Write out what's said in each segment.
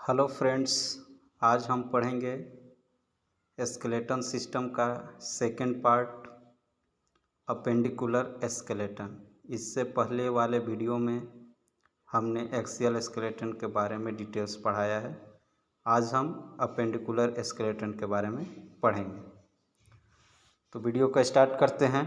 Hello friends, आज हम पढ़ेंगे स्केलेटन सिस्टम का सेकंड पार्ट अपेंडिकुलर स्केलेटन। इससे पहले वाले वीडियो में हमने एक्सियल स्केलेटन के बारे में डिटेल्स पढ़ाया है। आज हम अपेंडिकुलर स्केलेटन के बारे में पढ़ेंगे। तो वीडियो का स्टार्ट करते हैं।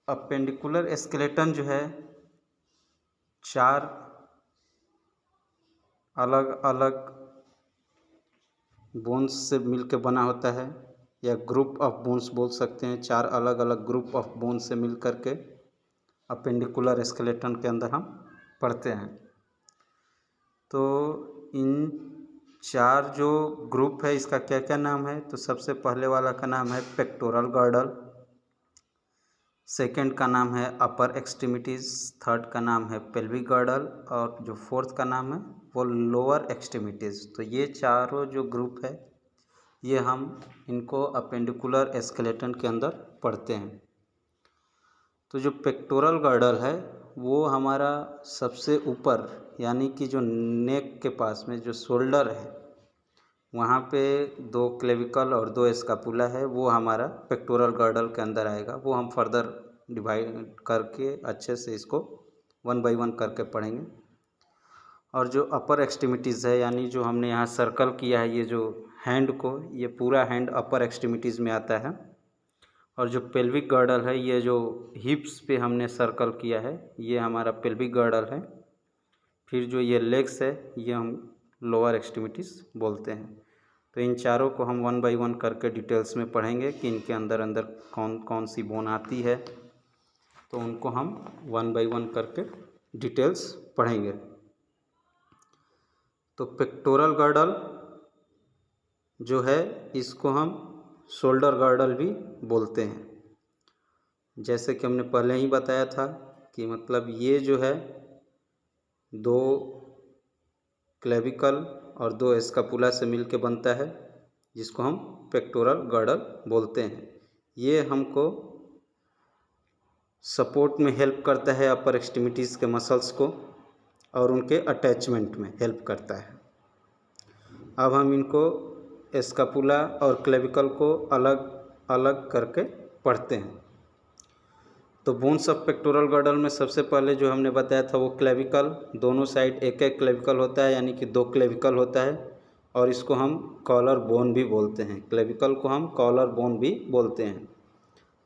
अपेंडिकुलर स्केलेटन जो है चार अलग अलग बोन्स से मिलकर बना होता है, या ग्रुप ऑफ बोन्स बोल सकते हैं। चार अलग अलग ग्रुप ऑफ बोन्स से मिल कर के अपेंडिकुलर स्केलेटन के अंदर हम पढ़ते हैं। तो इन चार जो ग्रुप है इसका क्या क्या नाम है, तो सबसे पहले वाला का नाम है पेक्टोरल गर्डल, सेकंड का नाम है अपर एक्सट्रीमिटीज़, थर्ड का नाम है पेल्विक गर्डल, और जो फोर्थ का नाम है वो लोअर एक्सट्रीमिटीज़। तो ये चारों जो ग्रुप है ये हम इनको अपेंडिकुलर स्केलेटन के अंदर पढ़ते हैं। तो जो पेक्टोरल गर्डल है वो हमारा सबसे ऊपर, यानी कि जो नेक के पास में जो शोल्डर है वहाँ पे दो क्लेविकल और दो स्कापुला है, वो हमारा पेक्टोरल गर्डल के अंदर आएगा। वो हम फर्दर डिवाइड करके अच्छे से इसको वन बाय वन करके पढ़ेंगे। और जो अपर एक्सट्रीमिटीज़ है, यानी जो हमने यहाँ सर्कल किया है, ये जो हैंड को, ये पूरा हैंड अपर एक्सट्रीमिटीज़ में आता है। और जो पेल्विक गर्डल है, ये जो हिप्स पे हमने सर्कल किया है, ये हमारा पेल्विक गर्डल है। फिर जो ये लेग्स है ये हम लोअर एक्सट्रीमिटीज़ बोलते हैं। तो इन चारों को हम वन बाय वन करके डिटेल्स में पढ़ेंगे कि इनके अंदर अंदर कौन कौन सी बोन आती है। तो उनको हम वन बाय वन करके डिटेल्स पढ़ेंगे। तो पेक्टोरल गर्डल जो है इसको हम शोल्डर गर्डल भी बोलते हैं। जैसे कि हमने पहले ही बताया था कि मतलब ये जो है दो क्लेविकल और दो स्कापुला से मिलके बनता है, जिसको हम पेक्टोरल गर्डल बोलते हैं। ये हमको सपोर्ट में हेल्प करता है अपर एक्सट्रीमिटीज़ के मसल्स को, और उनके अटैचमेंट में हेल्प करता है। अब हम इनको स्कापुला और क्लेविकल को अलग अलग करके पढ़ते हैं। तो बोन्स ऑफ पेक्टोरल गर्डल में सबसे पहले जो हमने बताया था वो क्लेविकल, दोनों साइड एक एक क्लेविकल होता है, यानी कि दो क्लेविकल होता है, और इसको हम कॉलर बोन भी बोलते हैं। क्लेविकल को हम कॉलर बोन भी बोलते हैं।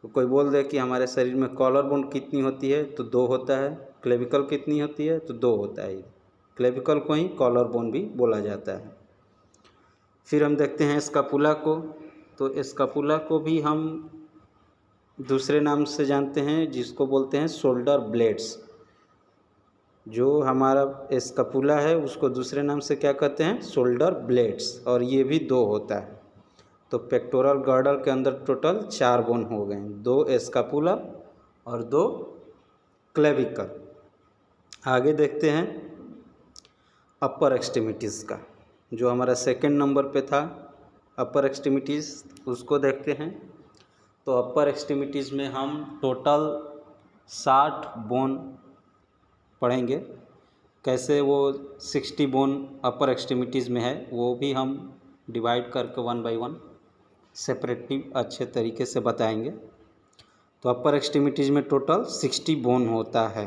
तो कोई बोल दे कि हमारे शरीर में कॉलर बोन कितनी होती है, तो दो होता है। क्लेविकल कितनी होती है, तो दो होता है। क्लेविकल को ही कॉलर बोन भी बोला जाता है। फिर हम देखते हैं स्कापुला को। तो स्कापुला को भी हम दूसरे नाम से जानते हैं, जिसको बोलते हैं शोल्डर ब्लेड्स। जो हमारा स्कापुला है उसको दूसरे नाम से क्या कहते हैं, शोल्डर ब्लेड्स, और ये भी दो होता है। तो पेक्टोरल गर्डल के अंदर टोटल चार बोन हो गए, दो स्कापुला और दो क्लेविकल। आगे देखते हैं अपर एक्सट्रीमिटीज़ का, जो हमारा सेकंड नंबर पे था अपर एक्सट्रीमिटीज़, उसको देखते हैं। तो अपर एक्सट्रीमिटीज़ में हम टोटल 60 बोन पढ़ेंगे। कैसे वो 60 बोन अपर एक्सट्रीमिटीज़ में है वो भी हम डिवाइड करके वन बाय वन सेपरेटली अच्छे तरीके से बताएंगे। तो अपर एक्सट्रीमिटीज़ में टोटल 60 बोन होता है।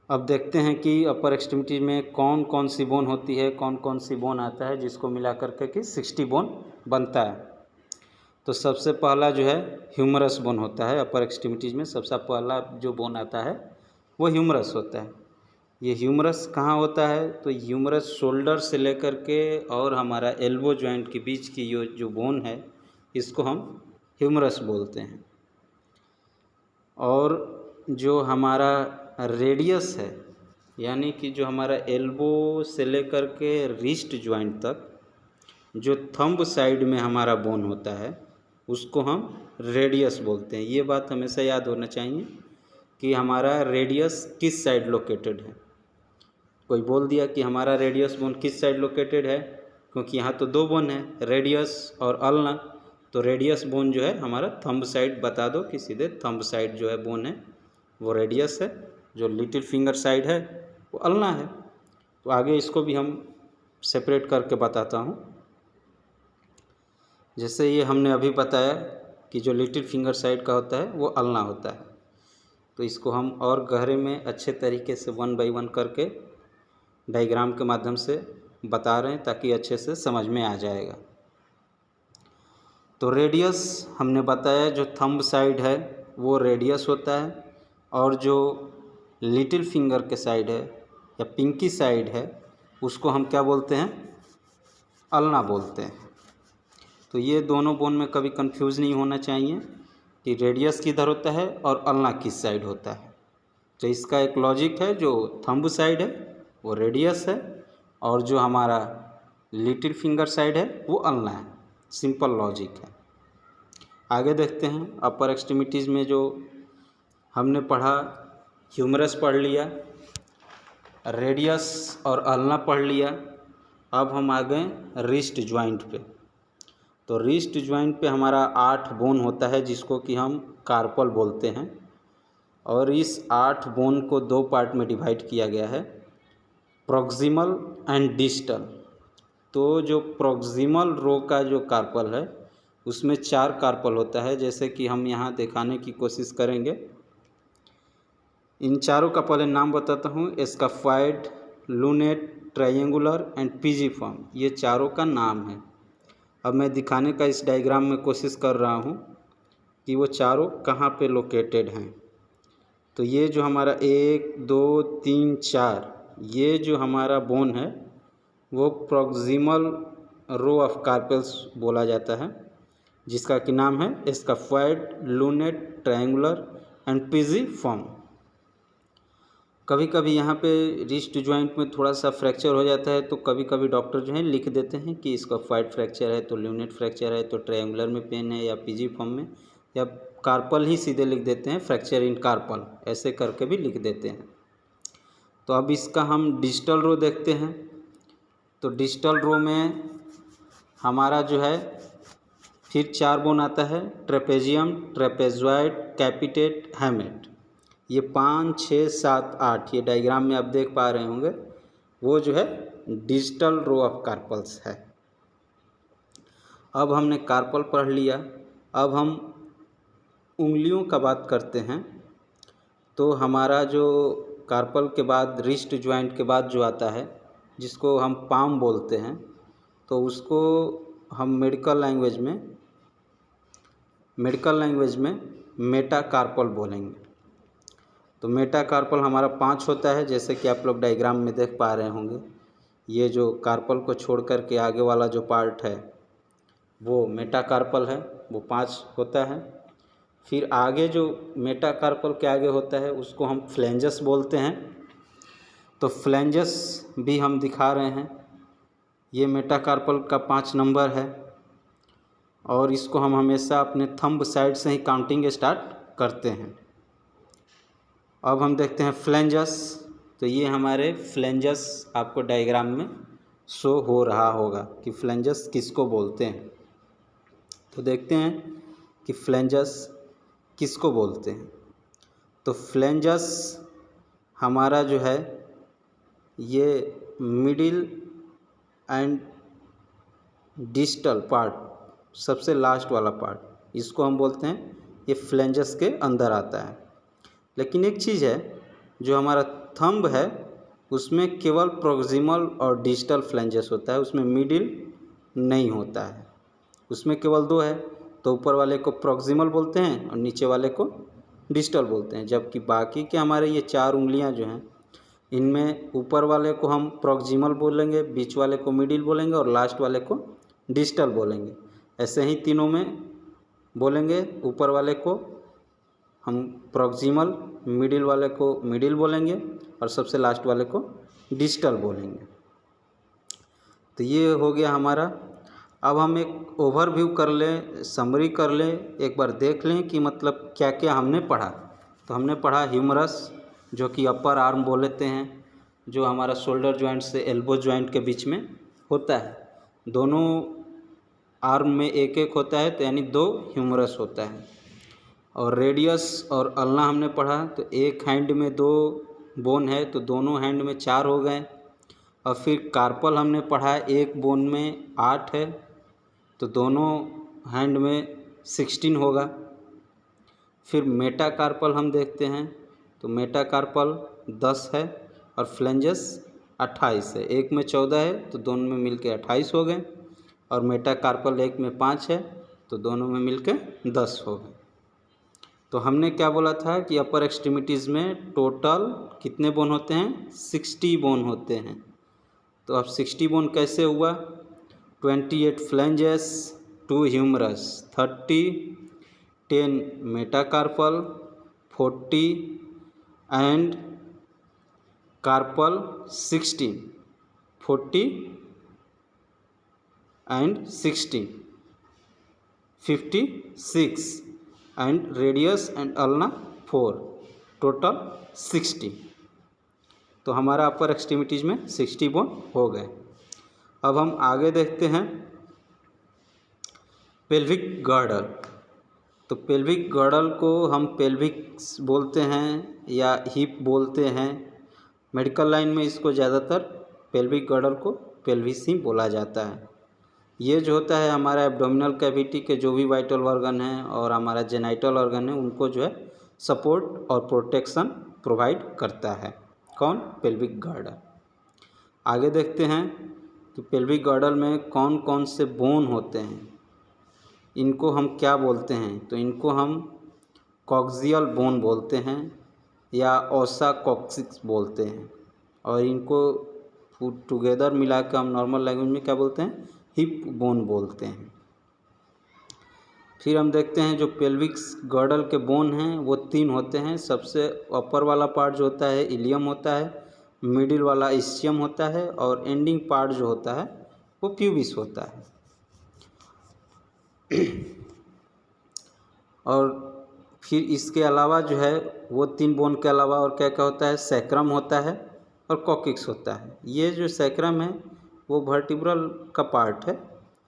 अब देखते हैं कि अपर एक्सट्रीमिटी में कौन कौन सी बोन होती है, कौन कौन सी बोन आता है, जिसको मिला करके कि 60 बोन बनता है। तो सबसे पहला जो है ह्यूमरस बोन होता है। अपर एक्सट्रीमिटीज़ में सबसे पहला जो बोन आता है वो ह्यूमरस होता है। ये ह्यूमरस कहाँ होता है, तो ह्यूमरस शोल्डर से लेकर के और हमारा एल्बो जॉइंट के बीच की जो बोन है इसको हम ह्यूमरस बोलते हैं। और जो हमारा रेडियस है, यानी कि जो हमारा एल्बो से लेकर के रिस्ट जॉइंट तक जो थंब साइड में हमारा बोन होता है उसको हम रेडियस बोलते हैं। ये बात हमेशा याद होना चाहिए कि हमारा रेडियस किस साइड लोकेटेड है। कोई बोल दिया कि हमारा रेडियस बोन किस साइड लोकेटेड है, क्योंकि यहाँ तो दो बोन है, रेडियस और अल्ना। तो रेडियस बोन जो है हमारा थंब साइड बता दो कि सीधे थंब साइड जो है बोन है वो रेडियस है, जो लिटिल फिंगर साइड है वो अल्ना है। तो आगे इसको भी हम सेपरेट करके बताता हूँ। जैसे ये हमने अभी बताया कि जो लिटिल फिंगर साइड का होता है वो अल्ना होता है, तो इसको हम और गहरे में अच्छे तरीके से 1 बाय 1 करके डायग्राम के माध्यम से बता रहे हैं ताकि अच्छे से समझ में आ जाएगा। तो रेडियस हमने बताया, जो थंब साइड है वो रेडियस होता है, और जो लिटिल फिंगर के साइड है या पिंकी साइड है उसको हम क्या बोलते हैं, अल्ना बोलते हैं। तो ये दोनों बोन में कभी कंफ्यूज नहीं होना चाहिए कि रेडियस किधर होता है और अल्ना किस साइड होता है। तो इसका एक लॉजिक है, जो थंब साइड है वो रेडियस है और जो हमारा लिटिल फिंगर साइड है वो अल्ना है। सिंपल लॉजिक है। आगे देखते हैं। अपर एक्सट्रीमिटीज़ में जो हमने पढ़ा, ह्यूमरस पढ़ लिया, रेडियस और अल्ना पढ़ लिया। अब हम आ गए रिस्ट ज्वाइंट पे। तो रिस्ट ज्वाइंट पे हमारा 8 बोन होता है जिसको कि हम कार्पल बोलते हैं, और इस 8 बोन को 2 पार्ट में डिवाइड किया गया है, प्रॉक्सिमल एंड डिस्टल। तो जो प्रॉक्सिमल रो का जो कार्पल है उसमें 4 कार्पल होता है, जैसे कि हम यहाँ दिखाने की कोशिश करेंगे। इन चारों का पहले नाम बताता हूँ, एस्काफॉइड, लूनेट, ट्रायंगुलर एंड पिजिफॉर्म, ये चारों का नाम है। अब मैं दिखाने का इस डायग्राम में कोशिश कर रहा हूँ कि वो चारों कहाँ पे लोकेटेड हैं। तो ये जो हमारा 1 2 3 4 ये जो हमारा बोन है वो प्रॉक्सिमल रो ऑफ कार्पल्स बोला जाता है, जिसका कि नाम है एस्काफॉइड, लूनेट, ट्रायंगुलर एंड पिजिफॉर्म। कभी कभी यहाँ पे रिस्ट ज्वाइंट में थोड़ा सा फ्रैक्चर हो जाता है, तो कभी कभी डॉक्टर जो है लिख देते हैं कि एस्काफॉइड फ्रैक्चर है, तो लूनेट फ्रैक्चर है, तो ट्रायंगुलर में पेन है, या पिजिफॉर्म में, या कार्पल ही सीधे लिख देते हैं, फ्रैक्चर इन कार्पल, ऐसे करके भी लिख देते हैं। तो अब इसका हम डिस्टल रो देखते हैं। तो डिस्टल रो में हमारा जो है फिर 4 बोन आता है, ट्रेपेजियम, ट्रेपेजॉइड, कैपिटेट, हैमेट। ये 5 6 7 8 ये डायग्राम में आप देख पा रहे होंगे, वो जो है डिस्टल रो ऑफ कार्पल्स है। अब हमने कार्पल पढ़ लिया। अब हम उंगलियों का बात करते हैं। तो हमारा जो कार्पल के बाद, रिस्ट ज्वाइंट के बाद जो आता है जिसको हम पाम बोलते हैं, तो उसको हम मेडिकल लैंग्वेज में मेटाकार्पल बोलेंगे। तो मेटाकार्पल हमारा 5 होता है, जैसे कि आप लोग डायग्राम में देख पा रहे होंगे। ये जो कार्पल को छोड़ कर के आगे वाला जो पार्ट है वो मेटाकार्पल है, वो 5 होता है। फिर आगे जो मेटाकार्पल के आगे होता है उसको हम फ्लेंजस बोलते हैं। तो फ्लेंजस भी हम दिखा रहे हैं, ये मेटाकार्पल का 5 नंबर है, और इसको हम हमेशा अपने थंब साइड से ही काउंटिंग स्टार्ट करते हैं। अब हम देखते हैं फ्लेंजस। तो ये हमारे फ्लेंजस आपको डायग्राम में शो हो रहा होगा कि फ्लेंजस किसको बोलते हैं। तो देखते हैं कि फ्लेंजस किसको बोलते हैं। तो फ्लेंजस हमारा जो है ये मिडिल एंड डिस्टल पार्ट, सबसे लास्ट वाला पार्ट, इसको हम बोलते हैं, ये फ्लेंजस के अंदर आता है। लेकिन एक चीज़ है, जो हमारा थंब है उसमें केवल प्रॉक्सिमल और डिस्टल फ्लेंजस होता है, उसमें मिडिल नहीं होता है। उसमें केवल 2 है, तो ऊपर वाले को प्रॉक्सिमल बोलते हैं और नीचे वाले को डिस्टल बोलते हैं। जबकि बाकी के हमारे ये 4 उंगलियां जो हैं, इनमें ऊपर वाले को हम प्रॉक्सिमल बोलेंगे, बीच वाले को मिडिल बोलेंगे और लास्ट वाले को डिस्टल बोलेंगे। ऐसे ही तीनों में बोलेंगे, ऊपर वाले को हम प्रॉक्सिमल, मिडिल वाले को मिडिल बोलेंगे और सबसे लास्ट वाले को डिस्टल बोलेंगे। तो ये हो गया हमारा। अब हम एक ओवरव्यू कर लें, समरी कर लें, एक बार देख लें कि मतलब क्या क्या हमने पढ़ा। तो हमने पढ़ा ह्यूमरस, जो कि अपर आर्म बोलते हैं, जो हमारा शोल्डर जॉइंट से एल्बो जॉइंट के बीच में होता है। दोनों आर्म में एक एक होता है, तो यानी 2 ह्यूमरस होता है। और रेडियस और अल्ना हमने पढ़ा, तो एक हैंड में 2 बोन है तो दोनों हैंड में 4 हो गए। और फिर कार्पल हमने पढ़ा है, एक बोन में 8 है तो दोनों हैंड में 16 होगा। फिर मेटाकार्पल हम देखते हैं तो मेटाकार्पल 10 है और फ्लेंजस 28 है। एक में 14 है तो दोनों में मिलके 28 हो गए, और मेटाकार्पल एक में 5 है तो दोनों में मिलके 10 हो गए। तो हमने क्या बोला था कि अपर एक्सट्रीमिटीज़ में टोटल कितने बोन होते हैं? 60 बोन होते हैं। तो अब 60 बोन कैसे हुआ? 28 phalanges, 2 humerus, 30, 10 metacarpal, 40 and carpal 16, 40 and 16, 56 and radius and ulna 4, total 60। तो हमारा अपर एक्सट्रीमिटीज़ में 60 बोन हो गए। अब हम आगे देखते हैं पेल्विक गर्डल। तो पेल्विक गर्डल को हम पेल्विक बोलते हैं या हिप बोलते हैं। मेडिकल लाइन में इसको ज़्यादातर पेल्विक गर्डल को पेल्विस ही बोला जाता है। ये जो होता है हमारा एब्डोमिनल कैविटी के जो भी वाइटल ऑर्गन हैं और हमारा जेनाइटल ऑर्गन है उनको जो है सपोर्ट और प्रोटेक्शन प्रोवाइड करता है। कौन? Pelvic girdle. आगे देखते हैं कि पेल्विक गर्डल में कौन कौन से बोन होते हैं, इनको हम क्या बोलते हैं? तो इनको हम कॉक्सियल बोन बोलते हैं या ओसा कॉक्सिक्स बोलते हैं, और इनको टुगेदर मिला के हम नॉर्मल लैंग्वेज में क्या बोलते हैं? हिप बोन बोलते हैं। फिर हम देखते हैं जो पेल्विक गर्डल के बोन हैं वो 3 होते हैं। सबसे अपर वाला पार्ट जो होता है इलियम होता है, मिडिल वाला इस्चियम होता है, और एंडिंग पार्ट जो होता है वो प्यूबिस होता है। और फिर इसके अलावा जो है वो 3 बोन के अलावा और क्या क्या होता है? सैक्रम होता है और कॉकिक्स होता है। ये जो सैक्रम है वो वर्टिब्रल का पार्ट है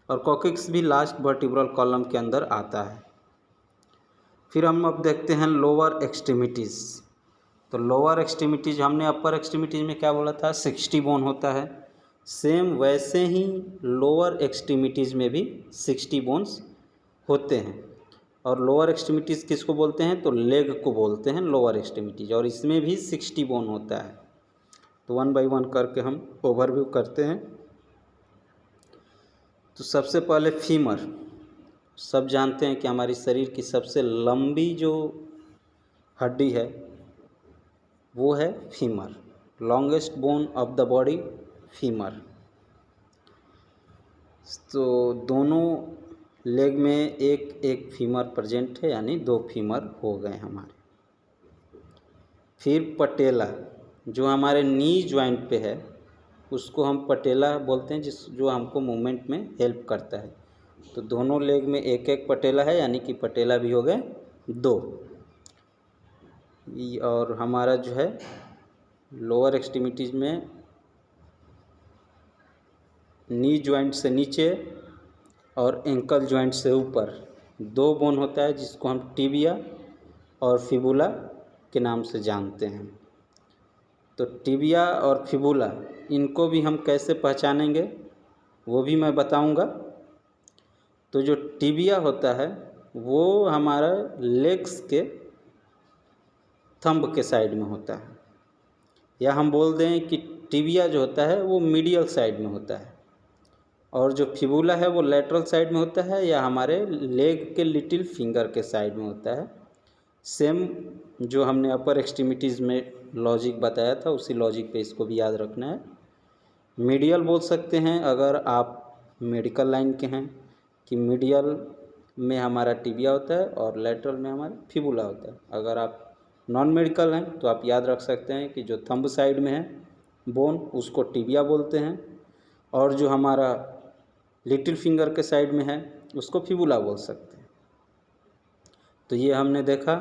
और कॉकिक्स भी लास्ट वर्टिब्रल कॉलम के अंदर आता है। फिर हम अब देखते हैं लोअर एक्सट्रीमिटीज़। तो लोअर एक्सट्रीमिटीज़, हमने अपर एक्सट्रीमिटीज़ में क्या बोला था? 60 बोन होता है। सेम वैसे ही लोअर एक्सट्रीमिटीज़ में भी 60 बोन्स होते हैं। और लोअर एक्सट्रीमिटीज़ किसको बोलते हैं? तो लेग को बोलते हैं लोअर एक्सट्रीमिटीज़, और इसमें भी 60 बोन होता है। तो 1 बाय 1 करके हम ओवरव्यू करते हैं। तो सबसे पहले फीमर। सब जानते हैं कि हमारी शरीर की सबसे लंबी जो हड्डी है वो है femur. Longest bone of the body, femur. तो दोनों लेग में एक एक फीमर प्रेजेंट है, यानी 2 फीमर हो गए हमारे। फिर पटेला जो हमारे नी जॉइंट पे है उसको हम पटेला बोलते हैं, जो हमको मूवमेंट में हेल्प करता है। तो दोनों लेग में एक एक पटेला है, यानी कि पटेला भी हो गए 2। और हमारा जो है लोअर एक्सट्रीमिटीज़ में नी जॉइंट से नीचे और एंकल जॉइंट से ऊपर 2 बोन होता है, जिसको हम टिबिया और फिबुला के नाम से जानते हैं। तो टिबिया और फिबुला इनको भी हम कैसे पहचानेंगे वो भी मैं बताऊंगा। तो जो टिबिया होता है वो हमारा लेग्स के थंब के साइड में होता है, या हम बोल दें कि टिबिया जो होता है वो मीडियल साइड में होता है, और जो फिबुला है वो लेटरल साइड में होता है या हमारे लेग के लिटिल फिंगर के साइड में होता है। सेम जो हमने अपर एक्सट्रीमिटीज़ में लॉजिक बताया था उसी लॉजिक पे इसको भी याद रखना है। मीडियल बोल सकते हैं अगर आप मेडिकल लाइन के हैं कि मीडियल में हमारा टिबिया होता है और लेटरल में हमारा फिबुला होता है। अगर आप नॉन मेडिकल हैं तो आप याद रख सकते हैं कि जो थंब साइड में है बोन उसको टिबिया बोलते हैं, और जो हमारा लिटिल फिंगर के साइड में है उसको फिबुला बोल सकते हैं। तो ये हमने देखा।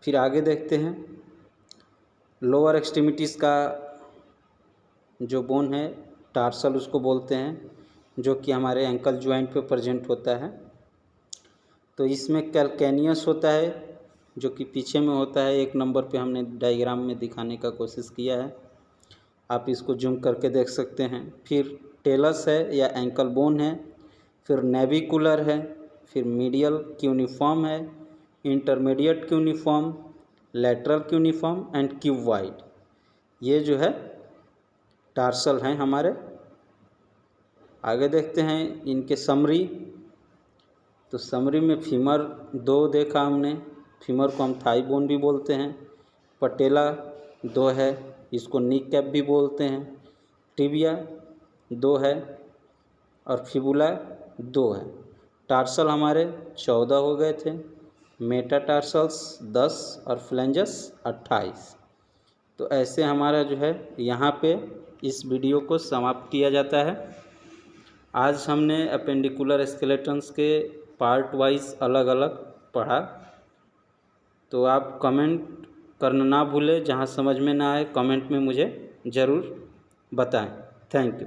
फिर आगे देखते हैं लोअर एक्सट्रीमिटीज़ का जो बोन है टार्सल उसको बोलते हैं, जो कि हमारे एंकल ज्वाइंट पे प्रेजेंट होता है। तो इसमें कैल्केनियस होता है जो कि पीछे में होता है, 1 नंबर पे हमने डायग्राम में दिखाने का कोशिश किया है। आप इसको जूम करके देख सकते हैं। फिर टेलस है या एंकल बोन है, फिर नेविकुलर है, फिर मीडियल क्यूनिफॉर्म है, intermediate cuneiform, lateral cuneiform and cuboid. ये जो है टार्सल हैं हमारे। आगे देखते हैं इनके समरी। तो समरी में फीमर 2 देखा हमने, फीमर को हम थाई बोन भी बोलते हैं। पटेला 2 है, इसको नी कैप भी बोलते हैं। टिबिया 2 है और फिबुला 2 है। टार्सल हमारे 14 हो गए थे, मेटाटार्सल्स 10 और फ्लेंजस 28। तो ऐसे हमारा जो है यहाँ पे इस वीडियो को समाप्त किया जाता है। आज हमने अपेंडिकुलर स्केलेटन्स के पार्ट वाइज अलग अलग पढ़ा। तो आप कमेंट करना ना भूलें, जहाँ समझ में ना आए कमेंट में मुझे ज़रूर बताएं। Thank you.